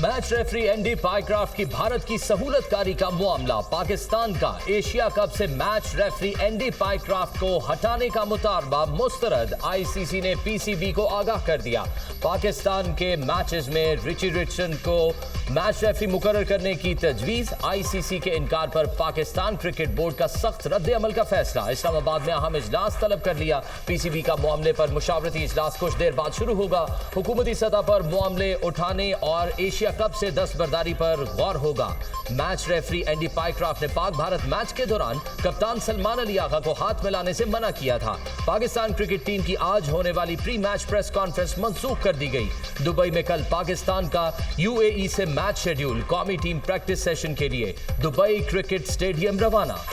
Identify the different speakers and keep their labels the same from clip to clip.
Speaker 1: Match referee Andy Pycroft की भारत की सहूलतकारी का मामला। पाकिस्तान का एशिया कप से मैच रेफरी एंडी पाइक्राफ्ट को हटाने का मुतालबा मुस्तरद। आईसीसी ने पीसीबी को आगाह कर दिया। पाकिस्तान के मैचेस में रिची रिचर्डसन को मैच रेफरी मुकर्रर करने की तजवीज। आईसीसी के इनकार पर पाकिस्तान क्रिकेट बोर्ड का सख्त रद्द-ए-अमल का फैसला। इस्लामाबाद में अहम इजलास तलब कर लिया। पीसीबी का मामले पर मुशावरती इजलास कुछ देर बाद शुरू होगा। हुकूमती सतह पर मामले उठाने और एशिया कप से दस्तबरदारी पर गौर होगा। मैच रेफरी एंडी पाइक्राफ्ट ने पाक भारत मैच के दौरान कप्तान सलमान अली आगा को हाथ मिलाने से मना किया था। पाकिस्तान क्रिकेट टीम की आज होने वाली प्री मैच प्रेस कॉन्फ्रेंस मंसूख कर दी गई। दुबई में कल पाकिस्तान का यूएई से मैच शेड्यूल। कौमी टीम प्रैक्टिस सेशन के लिए दुबई क्रिकेट स्टेडियम रवाना।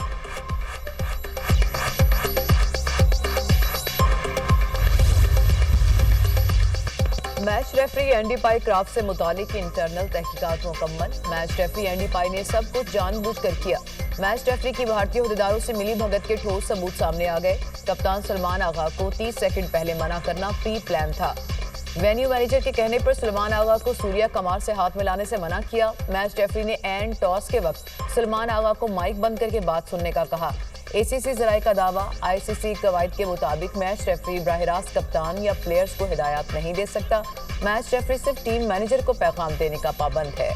Speaker 2: मैच रेफरी एंडी पाई क्राफ्ट से मुतालिक इंटरनल तहकीकात मुकम्मल। मैच रेफरी एंडी पाई ने सब कुछ जानबूझकर किया। मैच रेफरी की भारतीय अहदेदारों से मिली भगत के ठोस सबूत सामने आ गए। कप्तान सलमान आगा को 30 सेकंड पहले मना करना प्री प्लान था। वेन्यू मैनेजर के कहने पर सलमान आगा को सूर्या कमार से हाथ मिलाने से मना किया। मैच रेफरी ने एंड टॉस के वक्त सलमान आगा को माइक बंद करके बात सुनने का कहा। एसीसी जराये का दावा, आईसीसी कवायद के मुताबिक मैच रेफरी बराह रास्त कप्तान या प्लेयर्स को हिदायत नहीं दे सकता। मैच रेफरी सिर्फ टीम मैनेजर को पैगाम देने का पाबंद है।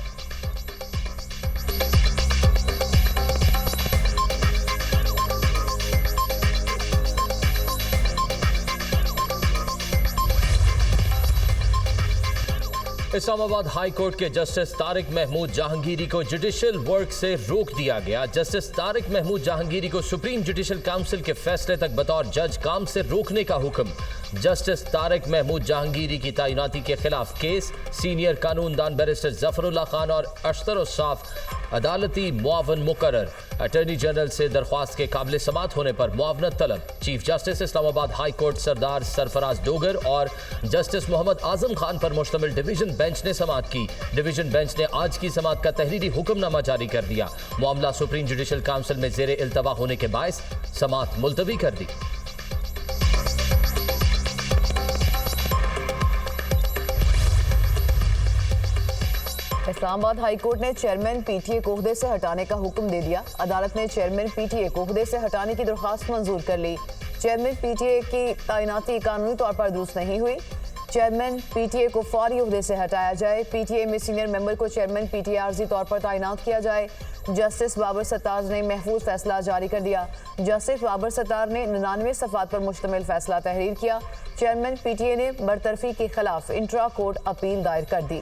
Speaker 1: इस्लामाबाद हाई कोर्ट के जस्टिस तारिक महमूद जहांगीरी को जुडिशियल वर्क से रोक दिया गया। जस्टिस तारिक महमूद जहांगीरी को सुप्रीम जुडिशियल काउंसिल के फैसले तक बतौर जज काम से रोकने का हुक्म। जस्टिस तारिक महमूद जहांगीरी की तैनाती के खिलाफ केस। सीनियर कानूनदान बैरिस्टर जफरुल्लाह खान और अशतर उस्साफ अदालती मुआवन मुकर्रर। अटॉर्नी जनरल से दरख्वास्त के काबिल समात होने पर मुआवनत तलब। Chief justice Islamabad high court Sardar Sarfraz Dogar और जस्टिस मोहम्मद आजम खान पर मुश्तमिल डिवीजन बेंच ने समात की। डिवीजन बेंच ने आज की समात का तहरीरी हुक्मनामा जारी कर दिया। मामला सुप्रीम जुडिशियल काउंसिल में जेर इल्तवा होने के बायस समात मुलतवी कर दी।
Speaker 2: इस्लामाबाद हाई कोर्ट ने चेयरमैन पीटीए को ओहदे से हटाने का हुक्म दे दिया। अदालत ने चेयरमैन पीटीए को ओहदे से हटाने की दरख्वास्त मंजूर कर ली। चेयरमैन पीटीए की तैनाती कानूनी तौर पर दुरुस्त नहीं हुई। चेयरमैन पीटीए को फौरी ओहदे से हटाया जाए। पीटीए में सीनियर मेंबर को चेयरमैन पीटीए आर्जी तौर पर तैनात किया जाए। जस्टिस बाबर सत्तार ने महफूज फैसला जारी कर दिया। जस्टिस बाबर सत्तार ने 99 सफ़ात पर मुश्तमिल फैसला तहरीर किया। चेयरमैन पीटीए ने बरतरफी के खिलाफ इंट्रा कोर्ट अपील दायर कर दी।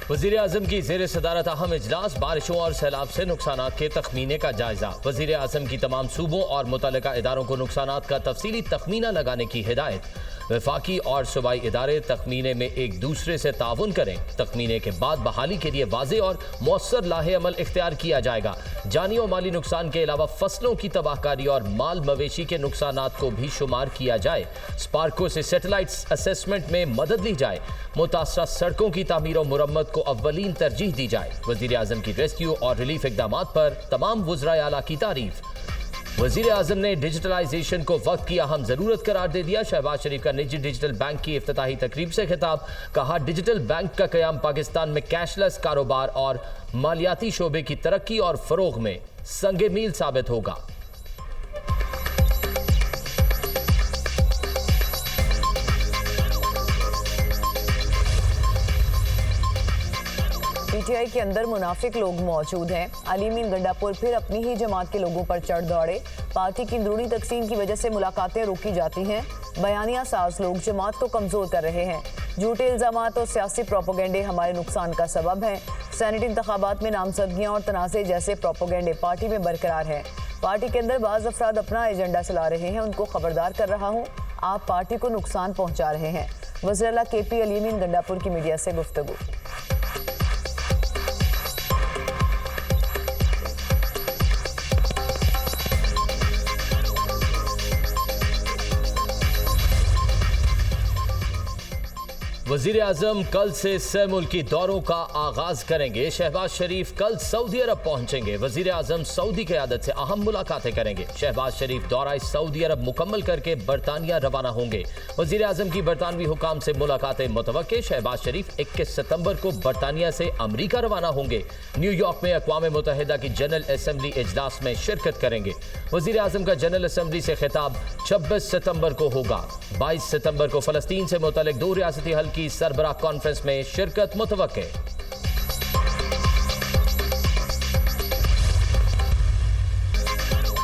Speaker 1: वज़ीर आज़म की ज़ेर सदारत अहम इजलास। बारिशों और सैलाब से नुकसानात के तखमीने का जायजा। वज़ीर आज़म की तमाम सूबों और मुतल्लिका इदारों को नुकसानात का तफसीली तखमीना लगाने की हिदायत। वफाकी और सूबाई इदारे तखमीने में एक दूसरे से ताउन करें। तखमीने के बाद बहाली के लिए वाज़े और मौसर लाहे अमल इख्तियार किया जाएगा। जानी और माली नुकसान के अलावा फसलों की तबाहकारी और माल मवेशी के नुकसानात को भी शुमार किया जाए। स्पार्को से सैटेलाइट असेसमेंट में मदद ली जाए। मुतासरा सड़कों की तामीर और मुरम्मत को अव्वलीन तरजीह दी जाए। वज़ीर आज़म की रेस्क्यू और रिलीफ इक़दामात पर तमाम वुज़राए आला की तारीफ। वज़ीर आज़म ने डिजिटलाइजेशन को वक्त की अहम ज़रूरत करार दे दिया। शहबाज शरीफ का निजी डिजिटल बैंक की इफ्तिताही तकरीब से खिताब। कहा, डिजिटल बैंक का क़याम पाकिस्तान में कैशलेस कारोबार और मालियाती शोबे की तरक्की और फ़रोग़ में संगे मील साबित होगा।
Speaker 2: पीटीआई के अंदर मुनाफिक लोग मौजूद हैं। अली मीन गंडापुर फिर अपनी ही जमात के लोगों पर चढ़ दौड़े। पार्टी की अंदरूनी तकसीम की वजह से मुलाकातें रोकी जाती हैं। बयानिया साज लोग जमात को कमजोर कर रहे हैं। झूठे इल्जामात और सियासी प्रोपोगेंडे हमारे नुकसान का सबब हैं। सेनेट इंतखाबात में नामजदगियां और तनाज़े जैसे प्रोपोगेंडे पार्टी में बरकरार हैं। पार्टी के अंदर बाज़ अफराद अपना एजेंडा चला रहे हैं। उनको खबरदार कर रहा हूँ, आप पार्टी को नुकसान पहुँचा रहे हैं। वज़ीर आला KP अली मीन गंडापुर की मीडिया से गुफ्तगू।
Speaker 1: वजीर आजम कल से सह मुल्की दौरों का आगाज करेंगे। शहबाज शरीफ कल सऊदी अरब पहुंचेंगे। वजीर आजम सऊदी क़यादत से अहम मुलाकातें करेंगे। शहबाज शरीफ दौरा सऊदी अरब मुकम्मल करके बरतानिया रवाना होंगे। वजीर आजम की बरतानवी हुकाम से मुलाकातें मुतवक्के। शहबाज शरीफ 21 सितंबर को बरतानिया से अमरीका रवाना होंगे। न्यूयॉर्क में अक़वाम मुत्तहिदा की जनरल असम्बली इजलास में शिरकत करेंगे। वजीर आजम का जनरल असम्बली से खिताब 26 सितंबर को होगा। 22 सितंबर को फलस्तीन से मुतल्लिक 2 रियासती हल की सरबराह कॉन्फ्रेंस में शिरकत मुतवक्के।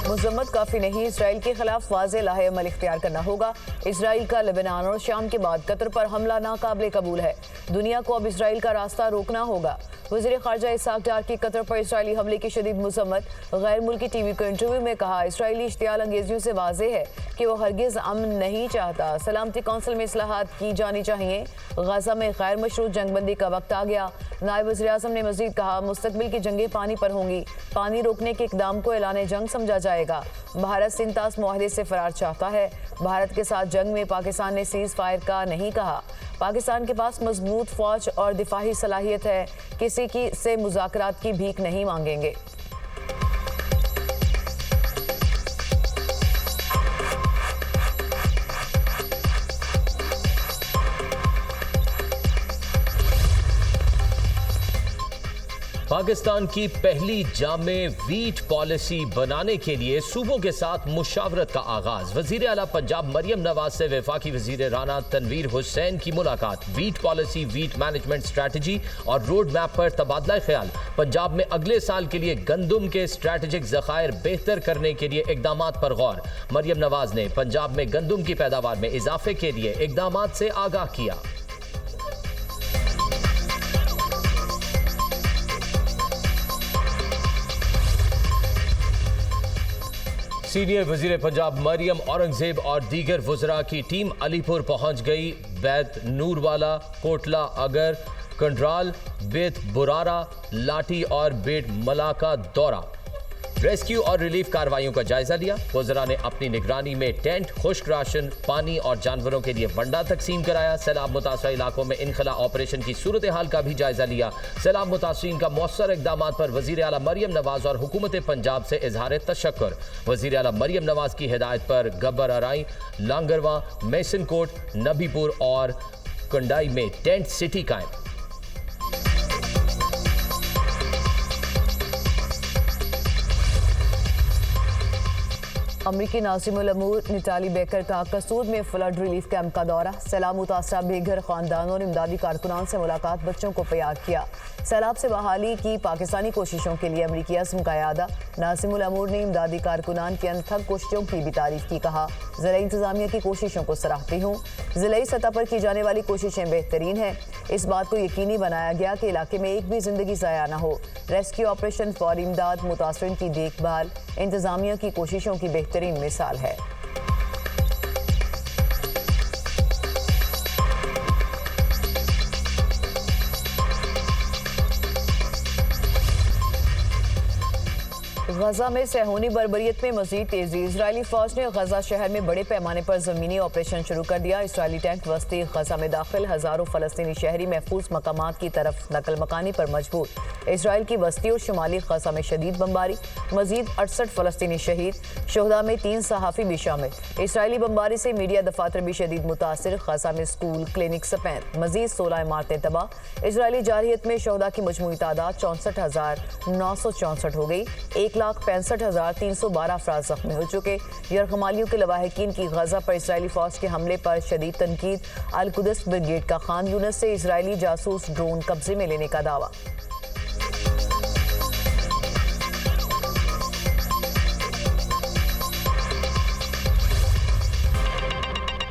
Speaker 2: मुज़म्मत काफ़ी नहीं, इसराइल के खिलाफ वाज़ेह लाहे अमल इख्तियार करना होगा। इसराइल का लेबनान और शाम के बाद कतर पर हमला नाकाबिले कबूल है। दुनिया को अब इसराइल का रास्ता रोकना होगा। वज़ीर ख़ारजा इसाक डार की कतर पर इसराइली हमले की शदीद मुज़म्मत। गैर मुल्की टीवी को इंटरव्यू में कहा, इसराइली इश्तियाल अंगेजियों से वाज़ेह है कि वो हरगिज़ अमन नहीं चाहता। सलामती कौंसिल में इस्लाहात की जानी चाहिए। गजा में गैर मशरूत जंगबंदी का वक्त आ गया। नायब वज़ीर आज़म ने मज़ीद कहा, मुस्तकबिल की जंगें पानी पर होंगी। पानी रोकने के इक़दाम को ऐलान जंग समझा जाएगा। भारत सिंतास मुआहदे से फरार चाहता है। भारत के साथ जंग में पाकिस्तान ने सीज़ फायर का नहीं कहा। पाकिस्तान के पास मजबूत फौज और दिफाही सलाहियत है। किसी की से मुज़ाकरात की भीख नहीं मांगेंगे।
Speaker 1: पाकिस्तान की पहली जामे वीट पॉलिसी बनाने के लिए सूबों के साथ मुशावरत का आगाज। वजीर आला पंजाब मरियम नवाज से वफाकी वजीर राना तनवीर हुसैन की मुलाकात। Wheat policy, wheat management strategy और रोड मैप पर तबादला ख्याल। पंजाब में अगले साल के लिए गंदुम के स्ट्रैटेजिक ज़खायर बेहतर करने के लिए इकदामात पर गौर। मरियम नवाज ने पंजाब में गंदुम की पैदावार में इजाफे के लिए इकदामात से आगाह किया। सीनियर वजीर पंजाब मरियम औरंगजेब और दीगर वज़रा की टीम अलीपुर पहुंच गई। बैत नूरवाला, कोटला अगर, कंड्राल, बेत बुरारा, लाठी और बेट मला का दौरा। रेस्क्यू और रिलीफ कार्रवाइयों का जायजा लिया। वज़रा ने अपनी निगरानी में टेंट, खुश्क राशन, पानी और जानवरों के लिए वंडा तकसीम कराया। सैलाब मुतासर इलाकों में इनखला ऑपरेशन की सूरत हाल का भी जायजा लिया। सैलाब मुतासरीन का मौसर इकदामात पर वज़ीर आला मरियम नवाज और हुकूमत पंजाब से इजहार तशक्कुर। वज़ीर आला मरियम नवाज की हिदायत पर गब्बर अराई, लांगरवा, मेसन कोट, नबीपुर और कंडाई में टेंट सिटी कायम।
Speaker 2: अमरीकी नाज़िमुल अमूर निटाली बेकर का कसूर में फ्लड रिलीफ कैंप का दौरा। सैलाब मुतासरा बेघर खानदानों और इमदादी कारकुनान से मुलाकात, बच्चों को प्यार किया। सैलाब से बहाली की पाकिस्तानी कोशिशों के लिए अमरीकी अज़्म का यादा। नाज़िमुल अमूर ने इमदादी कारकुनान की अनथक कोशिशों की भी तारीफ की। कहा, ज़िला इंतज़ामिया की कोशिशों को सराहती हूँ। ज़िलाई सतह पर की जाने वाली कोशिशें बेहतरीन हैं। इस बात को यकीनी बनाया गया कि इलाके में एक भी जिंदगी ज़ाया न हो। रेस्क्यू ऑपरेशन, फौरी इमदाद, मुतासरीन की देखभाल इंतज़ामिया की कोशिशों की बेहतरीन मिसाल है। गजा में सहूनी बर्बरियत में मजीद तेजी। इजरायली फौज ने गजा शहर में बड़े पैमाने पर जमीनी ऑपरेशन शुरू कर दिया। इसराइली टैंक वस्ती गजा में दाखिल, हजारों फलस्तीनी शहरी महफूज मकामात की तरफ नकल मकानी पर मजबूर। इसराइल की वस्ती और शुमाली गजा में शदीद बमबारी, मजीद 68 फलस्तीनी शहीद, शोहदा में 3 सहाफ़ी भी शामिल। इसराइली बमबारी से मीडिया दफातर भी शदीद मुतासर। गजा में स्कूल, क्लिनिक समेत मजीद 16 इमारतें तबाह। इसराइली जारहियत में शोहदा की मजमूई तादाद 64,964 हो गई। 1,65,312 अफराद जख्मी हो चुके। यरगमालियों के लवाहिकीन की गजा पर इसराइली फौज के हमले पर शदीद तनकीद। अल कुदस ब्रिगेड का खान यूनिस से इसराइली जासूस ड्रोन कब्जे में लेने का दावा।